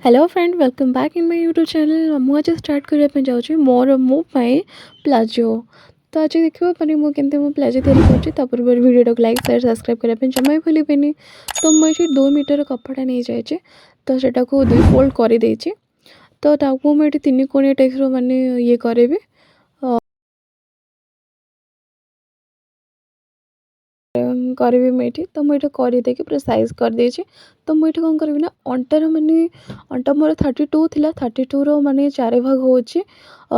hello friend welcome back in my YouTube channel मुझे start करने जाऊँ मोर मो प्लाजो तो आज देखो मैंने मुझे मो प्लाजो तैयारी कर वीडियो को लाइक शेयर सब्सक्राइब करने जमा भी भूलें तो मुझे 2 मीटर कपड़ा नहीं जाए तो सेटा को 2 फोल्ड कर तो मुझे 3 कोणिया टाइप माने ये करी କରିବି ମୁଁ ଏଇଠି ତ ମୁଁ ଏଇଟା କରିଦେଇକି ପୁରା ସାଇଜ୍ କରିଦେଇଛି ତ ମୁଁ ଏଇଠି କ'ଣ କରିବି ନା ଅଣ୍ଟାର ମାନେ ଅଣ୍ଟା ମୋର 32 ଥିଲା 32ର ମାନେ 4 ଭାଗ ହେଉଛି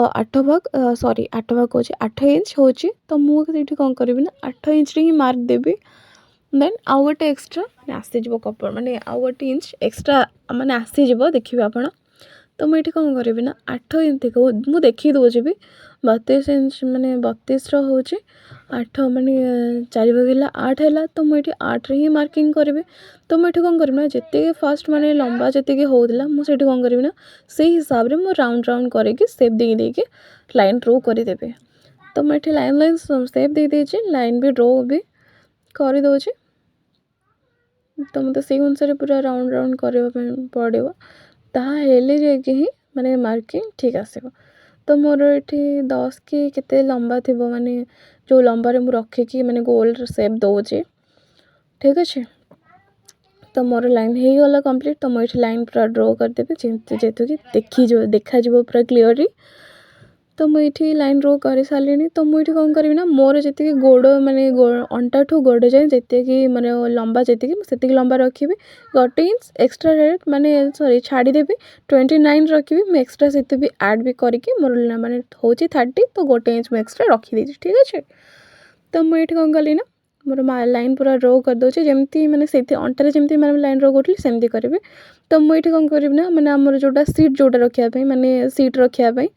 8 ଭାଗ ସରି 8 ଭାଗ କହୁଛି 8 ଇଞ୍ଚ ହେଉଛି ତ ମୁଁ ସେଇଠି କ'ଣ କରିବି ନା 8 ଇଞ୍ଚରେ ହିଁ ମାର୍କ ଦେବି ଦେନ୍ ଆଉ ଗୋଟେ ଏକ୍ସଟ୍ରା ଆସିଯିବ କପଡ଼ା ମାନେ ଆଉ ଗୋଟେ ଇଞ୍ଚ ଏକ୍ସଟ୍ରା ମାନେ ଆସିଯିବ ଦେଖିବେ ଆପଣ ତ ମୁଁ ଏଇଠି କ'ଣ କରିବି ନା 8 ଇଞ୍ଚ ମୁଁ ଦେଖି ଦେଉଛି ବି 32 ଇଞ୍ଚ ମାନେ 32ର ହେଉଛି 8 ମାନେ 4 ଭାଗ ହେଲା 8 ହେଲା ତ ମୁଁ ଏଇଠି 8ରେ ହିଁ ମାର୍କିଂ କରିବି ତ ମୁଁ ଏଇଠି କ'ଣ କରିବି ନା ଯେତିକି ଫାର୍ଷ୍ଟ ମାନେ ଲମ୍ବା ଯେତିକି ହେଉଥିଲା ମୁଁ ସେଇଠି କ'ଣ କରିବି ନା ସେଇ ହିସାବରେ ମୁଁ ରାଉଣ୍ଡ କରିକି ସେପ୍ ଦେଇକି ଲାଇନ୍ ଡ୍ର କରିଦେବି ତ ମୁଁ ଏଇଠି ଲାଇନ୍ ସେପ୍ ଦେଇଦେଇଛି ଲାଇନ୍ ବି ଡ୍ର ବି କରିଦେଉଛି ତ ମୋତେ ସେଇ ଅନୁସାରେ ପୁରା ରାଉଣ୍ଡ କରିବା ପାଇଁ ପଡ଼ିବ ତାହା ହେଲେ ଯାଇକି ହିଁ ମାନେ ମାର୍କିଂ ଠିକ୍ ଆସିବ ତ ମୋର ଏଠି 10 କି କେତେ ଲମ୍ବା ଥିବ ମାନେ ଯେଉଁ ଲମ୍ବାରେ ମୁଁ ରଖିକି ମାନେ ଗୋଲ୍ଡ ସେପ୍ ଦେଉଛି ଠିକ୍ ଅଛି ତ ମୋର ଲାଇନ୍ ହେଇଗଲା କମ୍ପ୍ଲିଟ୍ ତ ମୁଁ ଏଠି ଲାଇନ୍ ପୁରା ଡ୍ର କରିଦେବି ଯେହେତୁ କି ଦେଖାଯିବ ପୁରା କ୍ଲିଅରଲି ତ ମୁଁ ଏଠି ଲାଇନ୍ ଡ୍ର କରିସାରିଲିଣି ତ ମୁଁ ଏଠି କ'ଣ କରିବି ନା ମୋର ଯେତିକି ଗୋଡ଼ ମାନେ ଅଣ୍ଟାଠୁ ଗୋଡ଼ ଯାଏଁ ଯେତିକି ମାନେ ଲମ୍ବା ଯେତିକି ମୁଁ ସେତିକି ଲମ୍ବା ରଖିବି 1 ଇଞ୍ଚ ଏକ୍ସଟ୍ରା ମାନେ ସରି ଛାଡ଼ିଦେବି 29 ରଖିବି ମୁଁ ଏକ୍ସଟ୍ରା ସେତେ ବି ଆଡ଼୍ ବି କରିକି ମୋର ମାନେ ହେଉଛି 30 ତ 1 ଇଞ୍ଚ ମୁଁ ଏକ୍ସଟ୍ରା ରଖିଦେଇଛି ଠିକ୍ ଅଛି ତ ମୁଁ ଏଠି କ'ଣ କଲି ନା ମୋର ଲାଇନ୍ ପୁରା ଡ୍ର କରିଦେଉଛି ଯେମିତି ମାନେ ସେଇଠି ଅଣ୍ଟାରେ ଯେମିତି ମାନେ ଲାଇନ୍ ଡ୍ର କରୁଥିଲି ସେମିତି କରିବି ତ ମୁଁ ଏଠି କ'ଣ କରିବି ନା ମାନେ ଆମର ଯେଉଁଟା ସିଟ୍ ଯେଉଁଟା ରଖିବା ପାଇଁ ମାନେ ସିଟ୍ ରଖିବା ପାଇଁ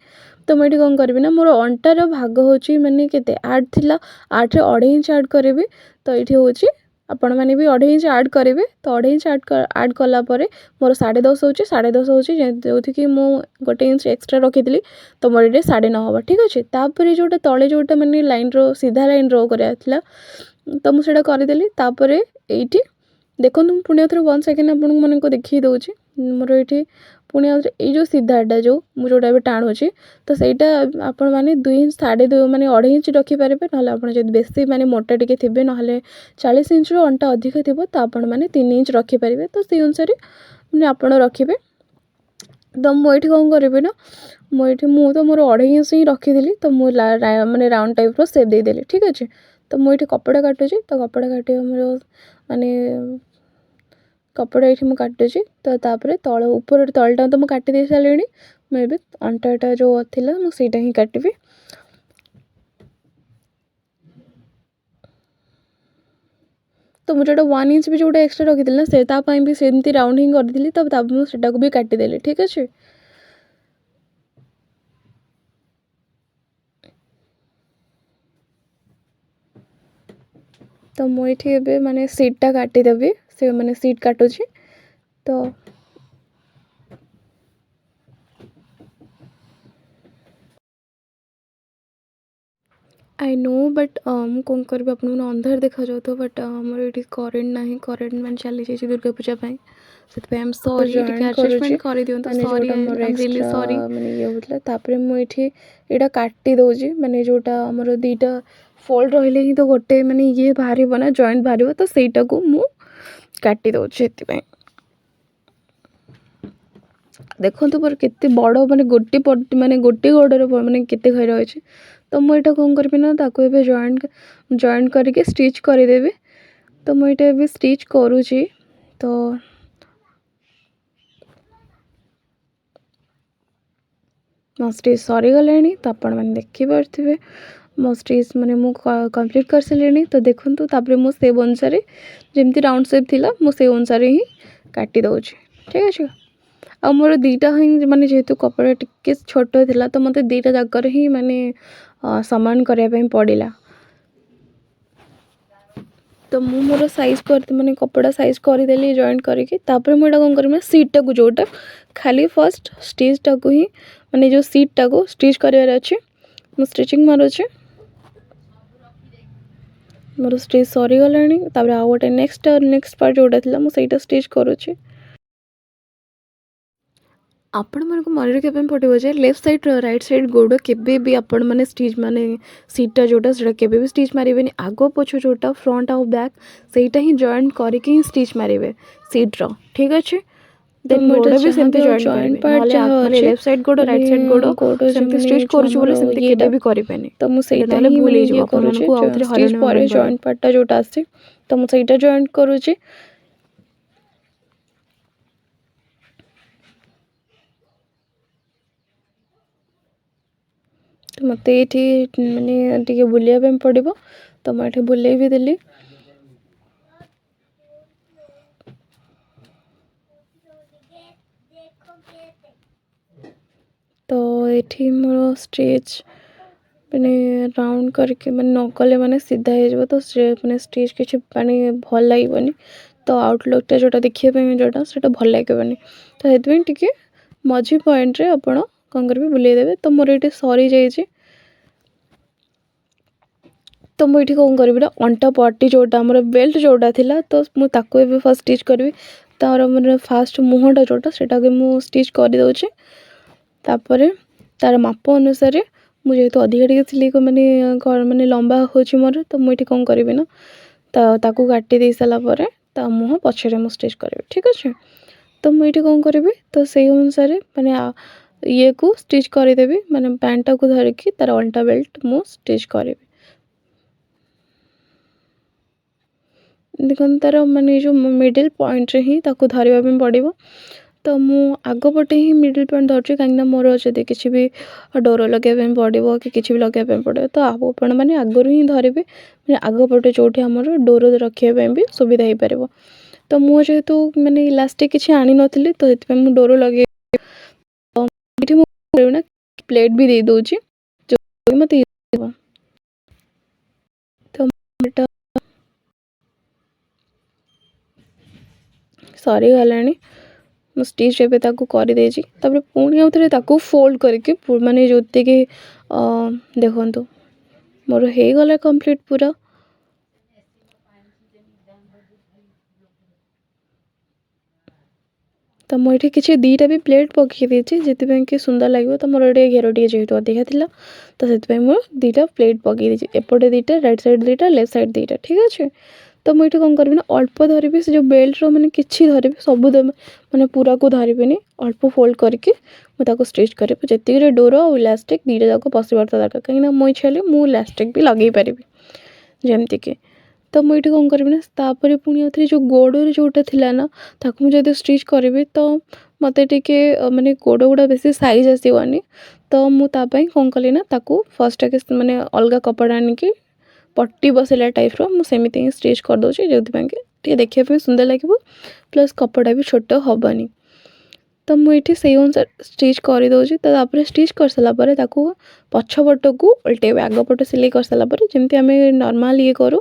ତ ମୁଁ ଏଠି କ'ଣ କରିବି ନା ମୋର ଅଣ୍ଟାର ଭାଗ ହେଉଛି ମାନେ କେତେ 8 ଥିଲା 8ରେ 2.5 ଇଞ୍ଚ ଆଡ଼୍ କରିବି ତ ଏଇଠି ହେଉଛି ଆପଣମାନେ ବି 2.5 ଇଞ୍ଚ ଆଡ଼୍ କରିବେ ତ 2.5 ଇଞ୍ଚ ଆଡ଼୍ କଲା ପରେ ମୋର 10.5 ହେଉଛି 10.5 ହେଉଛି ଯେଉଁଠିକି ମୁଁ 1 ଇଞ୍ଚ ଏକ୍ସଟ୍ରା ରଖିଥିଲି ତ ମୋର ଏଠି 9.5 ହେବ ଠିକ୍ ଅଛି ତାପରେ ଯେଉଁଟା ତଳେ ଯେଉଁଟା ମାନେ ଲାଇନ୍ର ସିଧା ଲାଇନ୍ ଡ୍ର କରିବାର ଥିଲା ତ ମୁଁ ସେଇଟା କରିଦେଲି ତାପରେ ଏଇଠି ଦେଖନ୍ତୁ ମୁଁ ପୁଣି ଆଉଥରେ 1 ସେକେଣ୍ଡ ଆପଣଙ୍କୁ ମାନଙ୍କୁ ଦେଖେଇ ଦେଉଛି ମୋର ଏଇଠି ପୁଣି ଆଉଥରେ ଏଇ ଯେଉଁ ସିଧାଟା ଯେଉଁ ମୁଁ ଯେଉଁଟା ଏବେ ଟାଣୁଛି ତ ସେଇଟା ଆପଣମାନେ 2 ଇଞ୍ଚ 2.5 ମାନେ 2.5 ଇଞ୍ଚ ରଖିପାରିବେ ନହେଲେ ଆପଣ ଯଦି ବେଶୀ ମାନେ ମୋଟା ଟିକେ ଥିବେ ନହେଲେ 40 ଇଞ୍ଚର ଅଣ୍ଟା ଅଧିକ ଥିବ ତ ଆପଣମାନେ 3 ଇଞ୍ଚ ରଖିପାରିବେ ତ ସେଇ ଅନୁସାରେ ମାନେ ଆପଣ ରଖିବେ ତ ମୁଁ ଏଇଠି କ'ଣ କରିବି ନା ମୁଁ ତ ମୋର 2.5 ଇଞ୍ଚ ହିଁ ରଖିଥିଲି ତ ମୁଁ ମାନେ ରାଉଣ୍ଡ ଟାଇପ୍ର ସେପ୍ ଦେଇଦେଲି ଠିକ୍ ଅଛି ତ ମୁଁ ଏଇଠି କପଡ଼ା କାଟୁଛି ତ କପଡ଼ା କାଟିବା ମୋର ମାନେ କପଡ଼ା ଏଇଠି ମୁଁ କାଟୁଛି ତ ତାପରେ ତଳଟା ତ ମୁଁ କାଟି ଦେଇ ସାରିଲିଣି ମୁଁ ଏବେ ଅଣ୍ଟାଟା ଯେଉଁ ଥିଲା ମୁଁ ସେଇଟା ହିଁ କାଟିବି ତ ମୁଁ ଯେଉଁଟା 1 ଇଞ୍ଚ ବି ଯେଉଁଟା ଏକ୍ସଟ୍ରା ରଖିଥିଲି ନା ସେ ତା ପାଇଁ ବି ସେମିତି ରାଉଣ୍ଡ ହିଁ କରିଥିଲି ତ ତାପରେ ମୁଁ ସେଟାକୁ ବି କାଟିଦେଲି ଠିକ୍ ଅଛି ତ ମୁଁ ଏଠି ଏବେ ମାନେ ସିଟ୍ଟା କାଟିଦେବି ସେ ମାନେ ସିଟ୍ କାଟୁଛି ତ आई नो बट ମୁଁ କ'ଣ କରିବି ଆପଣଙ୍କୁ ଅନ୍ଧାର ଦେଖାଯାଉଥିବ ବଟ୍ ଆମର ଏଠି କରେଣ୍ଟ ନାହିଁ କରେଣ୍ଟ ମାନେ ଚାଲିଯାଇଛି ଦୁର୍ଗା ପୂଜା ପାଇଁ ସେଥିପାଇଁ ଆମେ ସରି ଟିକେ ଆଡ଼ଜଷ୍ଟମେଣ୍ଟ କରିଦିଅନ୍ତୁ ସରି ରିଏଲି ସରି ମାନେ ଇଏ ହେଉଥିଲା ତାପରେ ମୁଁ ଏଠି ଏଇଟା କାଟି ଦେଉଛି ମାନେ ଯେଉଁଟା ଆମର 2ଟା ଫୋଲ୍ଡ ରହିଲେ ହିଁ ତ ଗୋଟେ ମାନେ ଇଏ ବାହାରିବ ନା ଜଏଣ୍ଟ ବାହାରିବ ତ ସେଇଟାକୁ ମୁଁ କାଟି ଦେଉଛି ସେଥିପାଇଁ ଦେଖନ୍ତୁ ମୋର କେତେ ବଡ଼ ମାନେ ଗୋଟେ ଗୋଡ଼ର ମାନେ କେତେ ଘର ଅଛି ତ ମୁଁ ଏଇଟା କ'ଣ କରିବି ନା ତାକୁ ଏବେ ଜଏଣ୍ଟ କରିକି ଷ୍ଟିଚ୍ କରିଦେବି ତ ମୁଁ ଏଇଟା ଏବେ ଷ୍ଟିଚ୍ କରୁଛି ତ ମୋ ଷ୍ଟିଚ୍ ସରିଗଲାଣି ତ ଆପଣମାନେ ଦେଖିପାରୁଥିବେ ମୋ ଷ୍ଟିଚ୍ ମାନେ ମୁଁ କମ୍ପ୍ଲିଟ୍ କରିସାରିଲିଣି ତ ଦେଖନ୍ତୁ ତାପରେ ମୁଁ ସେପ୍ ଅନୁସାରେ ଯେମିତି ରାଉଣ୍ଡ ସେପ୍ ଥିଲା ମୁଁ ସେଇ ଅନୁସାରେ ହିଁ କାଟି ଦେଉଛି ଠିକ୍ ଅଛି ଆଉ ମୋର 2ଟା ହିଁ ମାନେ ଯେହେତୁ କପଡ଼ା ଟିକେ ଛୋଟ ଥିଲା ତ ମୋତେ 2ଟା ଜାଗାରେ ହିଁ ମାନେ ସମାନ କରିବା ପାଇଁ ପଡ଼ିଲା ତ ମୁଁ ମୋର ସାଇଜ୍ ମାନେ କପଡ଼ା ସାଇଜ୍ କରିଦେଲି ଜଏଣ୍ଟ କରିକି ତାପରେ ମୁଁ ଏଇଟା କ'ଣ କରିବି ନା ସିଟ୍ଟାକୁ ଯେଉଁଟା ଖାଲି ଫାର୍ଷ୍ଟ ଷ୍ଟିଚ୍ଟାକୁ ହିଁ ମାନେ ଯେଉଁ ସିଟ୍ଟାକୁ ଷ୍ଟିଚ୍ କରିବାର ଅଛି ମୁଁ ଷ୍ଟିଚିଂ ମାରୁଛି ମୋର ଷ୍ଟିଚ୍ ସରିଗଲାଣି ତାପରେ ଆଉ ଗୋଟେ ନେକ୍ସଟ ପାର୍ଟ ଯେଉଁଟା ଥିଲା ମୁଁ ସେଇଟା ଷ୍ଟିଚ୍ କରୁଛି आपण मानक मन रखिया पड़ो जे लेफ्ट साइड राइट साइड गोड़ केबे भी आपण माने स्टिच माने सीटा जोटा सेटा केबे भी स्टिच मारिबेनी आगो पछ जोटा फ्रंट आउ बैक सेटा ही जॉइन करके ही स्टिच मारिबे सीट रो ठीक अछि देन गोड़ भी सेमती जॉइन पार्ट माने लेफ्ट साइड गोड़ राइट साइड गोड़ सेमती स्टिच करछु बोले सेमती केबे भी करिबेनी तो मु सेटा नले ही भूल माने ही ये जब आपण को आउथरे स्टिच हरण पर जॉइंट पार्टा जोटा आसे तो मु सेटा जॉइन करूची तो मत ये माने टिके बुलिया पे पड़ो तो मुझे बुले भी देली तो ये मोर स्टिच मैंने राउंड करके मैंने न कले मैंने सीधा हो तो मैंने स्टिच किसी माने भल लगे तो आउटलुकटा जोटा देखिए जोटा से भल लगे तो ये टी मझी पॉइंट रे आपण कौन करेंगे बुलेदेवे तो मोर ये सरी जाइए तो मुझे कौन करी ना अंटा पट्टी जोटा आम बेल्ट जोटा थिला तो मुझे फर्स्ट स्टिच करी तार मैंने फास्ट मुहटा जोटा से मुझे स्टिच कर दौचे तापर तार माप अनुसार मुझे अधिका टी सिलाई माने माने लंबा हो मोर तो मुझे कौन करी ना ताकू काटी दे सारापर ता मुँह पछरे मुझे स्टिच करी ठीक अच्छे तो मुझे कौन करी तो से अनुसार माने ये को स्टिच करदेवी माने पैंटा को धरिकी तार अल्टा बेल्ट मु स्टिच करी देखो तार माने जो मिडिल पॉइंट रे ही ताकू धरवा पड़ो तो मु आग पटे ही मिडिल पॉइंट धरची कहीं मोर जब किसी भी डोर लगे पड़ो कि किसी भी लगे पड़ो तो आपण मैंने आगुरी ही धरवे मैंने आग पटे जो आमर डोर रखापी भी सुविधा हो पार तो मुझे जेहेतु मैंने इलास्टिक किसी आनी नी तो ये डोर लगे ना प्लेट भी दे दूची जो मत तो सरी गलानी मु स्टिच एबे ताकू कर देछि तापर पुणी आउ थरे ताकू फोल्ड करके माने जोते कि देखंतु मोर हे गला कंप्लीट पूरा तो मुझे किसी दीटा भी प्लेट पकई देछि जेति कि सुंदर लगे तो मोर ये घेर टे जेहेतु अधिका थिला तो से दीटा प्लेट पकई देछि एपटे दीटा राइट साइड दीटा लेफ्ट साइड दीटा ठीक अच्छे तो मुझे कौन करी ना अल्प धरबी से जो बेल्ट रो मैंने किसी धरबी सब मैंने पूरा को धरबी अल्प फोल्ड करके मुझे स्टिच करी जी डोर और इलास्टिक दीटा जाक पशिबार तो दरकार कहीं मो इच्छा मुझे इलास्टिक भी लगे पारि जमती कि तो मुझे कौन करी ना तापर पुणी आउ जो गोड़ जोटा थिला ना ताकू मुझे स्टिच करी तो मत टे माने गोड़ गुड़ा बेस साइज आसवानी तो मुझे कौन कली ना ताकू फर्स्ट माने अलग कपड़ा आनिकी पट्टी बसैला टाइप मुझे ही स्टिच कर दूसरी जो टे देखा सुंदर लगे प्लस कपड़ा भी छोट हेनी तो मुझे से अनुसार स्टिच कर दूसरी तो स्टिच कर सारापर पछपट को उल्टे आगपट सिलाई कर सारापर जमी आम नॉर्मल ये करूँ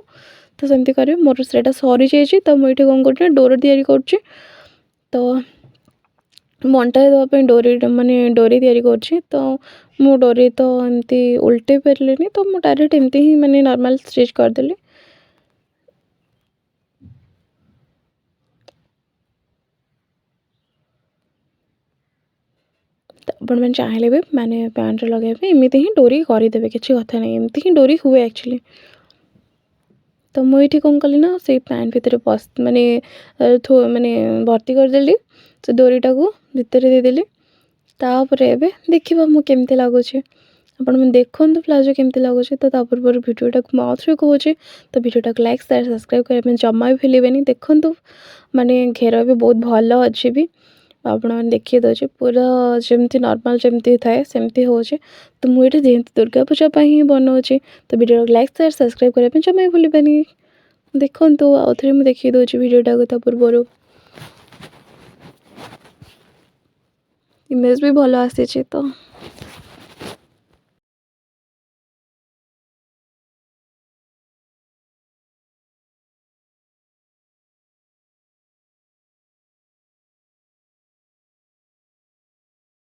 तो सेमती करें मोर से सरी जाइए तो मुझे कौन कर डोर तैयारी कर तो मंटा देवाई डोरी माने डोरी तैयारी कर तो मु डोरी तो एमती उल्टे पारे तो मुझे डायरेक्ट एमती ही माने नॉर्मल स्टिच करदेली तो आपण मैंने चाहिए भी मैंने पैंट लगे एमती ही डोरी करदे किसी कथा नहीं एमती ही डोरी हुए एक्चुअली तो मुझे कौन कली ना से पैंट भितर पस माने माने भर्ती करदेली से डोरीटा को भितर देदेली तापर एबे देखिबा मु केमती लागुचे आपण मैंने देखो प्लाजो केमती लगुचे तो तापर भिडियोटा आउथरे कहूँ तो भिडियोटा को लाइक शेयर सब्सक्राइब करने जमा भी भूलें देखो माने घेर भी बहुत भल अच्छे भी आपण मैंने देखिए दे पूरा जमती नॉर्मल जमती थाए सेमती होचे तो मुझे जेहेतु दुर्गा पूजा ही बनाऊे तो भिडियो लाइक शेयर सब्सक्राइब करने जमा भी भूलें देखो आउ थे मुझे देखिए दूसरी भिडियोटा को पूर्व इमेज भी भल आसी तो